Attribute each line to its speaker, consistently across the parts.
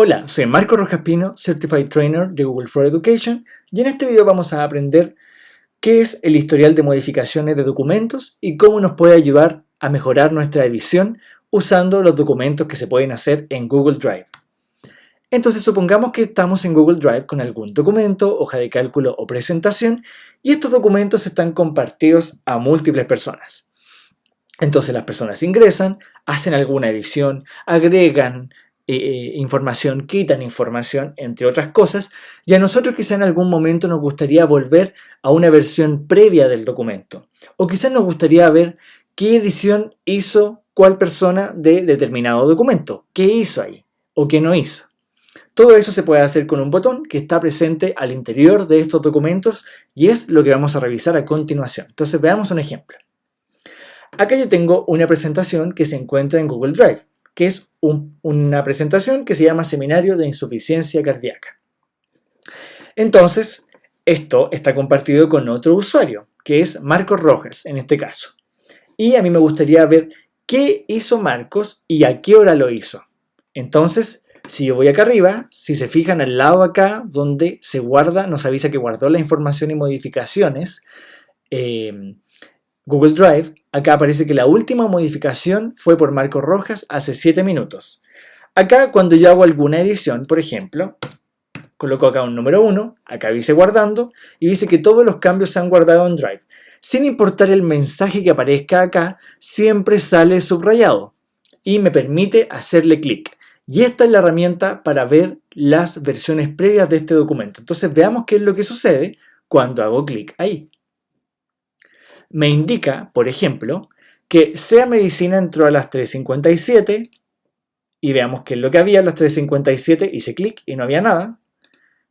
Speaker 1: Hola, soy Marco Rojas Pino, Certified Trainer de Google for Education, y en este video vamos a aprender qué es el historial de modificaciones de documentos y cómo nos puede ayudar a mejorar nuestra edición usando los documentos que se pueden hacer en Google Drive. Entonces supongamos que estamos en Google Drive con algún documento, hoja de cálculo o presentación, y estos documentos están compartidos a múltiples personas. Entonces las personas ingresan, hacen alguna edición, agregan información, quitan información, entre otras cosas, y a nosotros quizá en algún momento nos gustaría volver a una versión previa del documento, o quizás nos gustaría ver qué edición hizo cuál persona de determinado documento, qué hizo ahí, o qué no hizo. Todo eso se puede hacer con un botón que está presente al interior de estos documentos y es lo que vamos a revisar a continuación. Entonces veamos un ejemplo. Acá yo tengo una presentación que se encuentra en Google Drive, que es una presentación que se llama Seminario de Insuficiencia Cardíaca. Entonces, esto está compartido con otro usuario, que es Marcos Rojas en este caso. Y a mí me gustaría ver qué hizo Marcos y a qué hora lo hizo. Entonces, si yo voy acá arriba, si se fijan al lado acá, donde se guarda, nos avisa que guardó la información y modificaciones, Google Drive, acá aparece que la última modificación fue por Marcos Rojas hace 7 minutos. Acá cuando yo hago alguna edición, por ejemplo, coloco acá un número 1, acá dice guardando, y dice que todos los cambios se han guardado en Drive. Sin importar el mensaje que aparezca acá, siempre sale subrayado y me permite hacerle clic. Y esta es la herramienta para ver las versiones previas de este documento. Entonces veamos qué es lo que sucede cuando hago clic ahí. Me indica, por ejemplo, que Sea Medicina entró a las 3:57 y veamos qué es lo que había a las 3:57, hice clic y no había nada.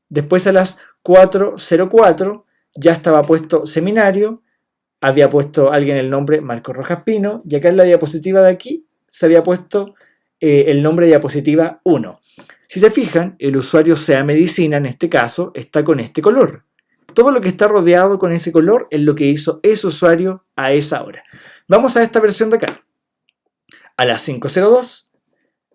Speaker 1: Después a las 4:04 ya estaba puesto seminario, había puesto alguien el nombre Marcos Rojas Pino y acá en la diapositiva de aquí se había puesto el nombre de diapositiva 1. Si se fijan, el usuario Sea Medicina en este caso está con este color. Todo lo que está rodeado con ese color es lo que hizo ese usuario a esa hora. Vamos a esta versión de acá. A las 5:02,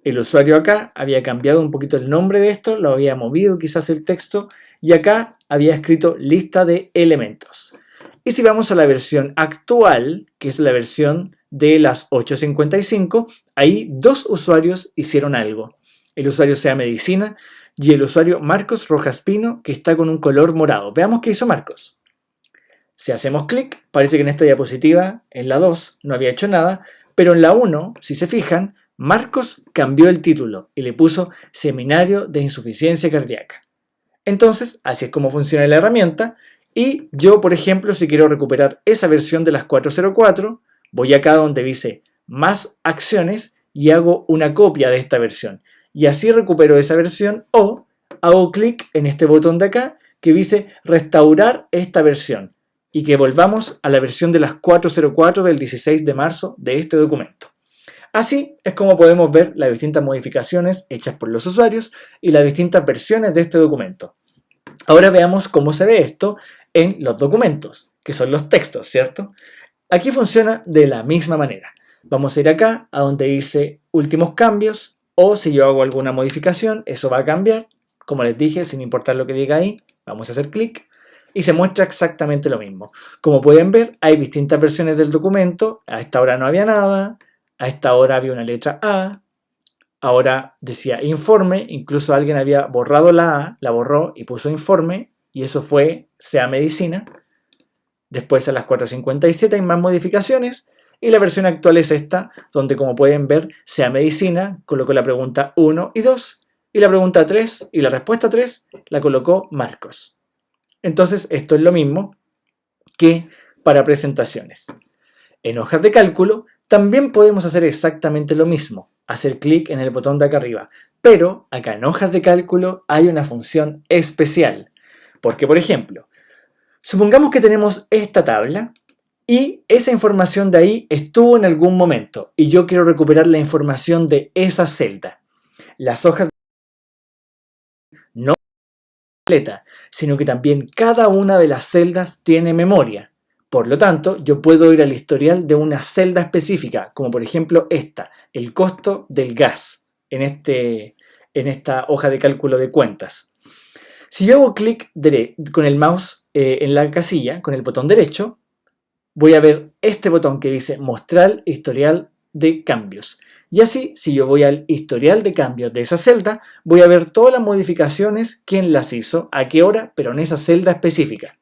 Speaker 1: el usuario acá había cambiado un poquito el nombre de esto, lo había movido quizás el texto, y acá había escrito lista de elementos. Y si vamos a la versión actual, que es la versión de las 8:55, ahí dos usuarios hicieron algo. El usuario Sea Medicina y el usuario Marcos Rojas Pino, que está con un color morado. Veamos qué hizo Marcos. Si hacemos clic, parece que en esta diapositiva, en la 2, no había hecho nada, pero en la 1, si se fijan, Marcos cambió el título y le puso Seminario de Insuficiencia Cardíaca. Entonces, así es como funciona la herramienta. Y yo, por ejemplo, si quiero recuperar esa versión de las 4:04, voy acá donde dice Más acciones y hago una copia de esta versión. Y así recupero esa versión o hago clic en este botón de acá que dice restaurar esta versión y que volvamos a la versión de las 4:04 del 16 de marzo de este documento. Así es como podemos ver las distintas modificaciones hechas por los usuarios y las distintas versiones de este documento. Ahora veamos cómo se ve esto en los documentos, que son los textos, ¿cierto? Aquí funciona de la misma manera. Vamos a ir acá a donde dice últimos cambios. O si yo hago alguna modificación, eso va a cambiar. Como les dije, sin importar lo que diga ahí, vamos a hacer clic y se muestra exactamente lo mismo. Como pueden ver, hay distintas versiones del documento. A esta hora no había nada, a esta hora había una letra A, ahora decía informe, incluso alguien había borrado la A, la borró y puso informe, y eso fue Sea Medicina. Después a las 4:57 hay más modificaciones. Y la versión actual es esta, donde como pueden ver, Sea Medicina colocó la pregunta 1 y 2, y la pregunta 3 y la respuesta 3 la colocó Marcos. Entonces esto es lo mismo que para presentaciones. En hojas de cálculo también podemos hacer exactamente lo mismo, hacer clic en el botón de acá arriba, pero acá en hojas de cálculo hay una función especial, porque por ejemplo, supongamos que tenemos esta tabla, y esa información de ahí estuvo en algún momento y yo quiero recuperar la información de esa celda. Las hojas no completa, sino que también cada una de las celdas tiene memoria. Por lo tanto, yo puedo ir al historial de una celda específica, como por ejemplo esta, el costo del gas, en en esta hoja de cálculo de cuentas. Si yo hago clic con el mouse en la casilla, con el botón derecho, voy a ver este botón que dice Mostrar historial de cambios. Y así, si yo voy al historial de cambios de esa celda, voy a ver todas las modificaciones, quién las hizo, a qué hora, pero en esa celda específica.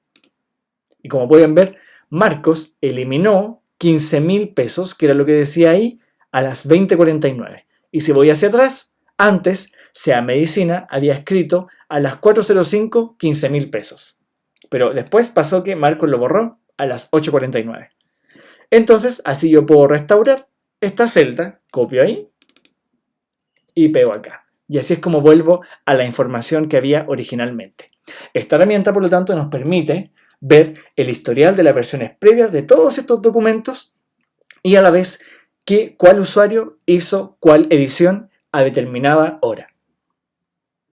Speaker 1: Y como pueden ver, Marcos eliminó 15.000 pesos, que era lo que decía ahí, a las 20:49. Y si voy hacia atrás, antes, Sea Medicina había escrito a las 4:05 15.000 pesos. Pero después pasó que Marcos lo borró a las 8:49. Entonces, así yo puedo restaurar esta celda, copio ahí y pego acá. Y así es como vuelvo a la información que había originalmente. Esta herramienta, por lo tanto, nos permite ver el historial de las versiones previas de todos estos documentos y a la vez cuál usuario hizo cuál edición a determinada hora.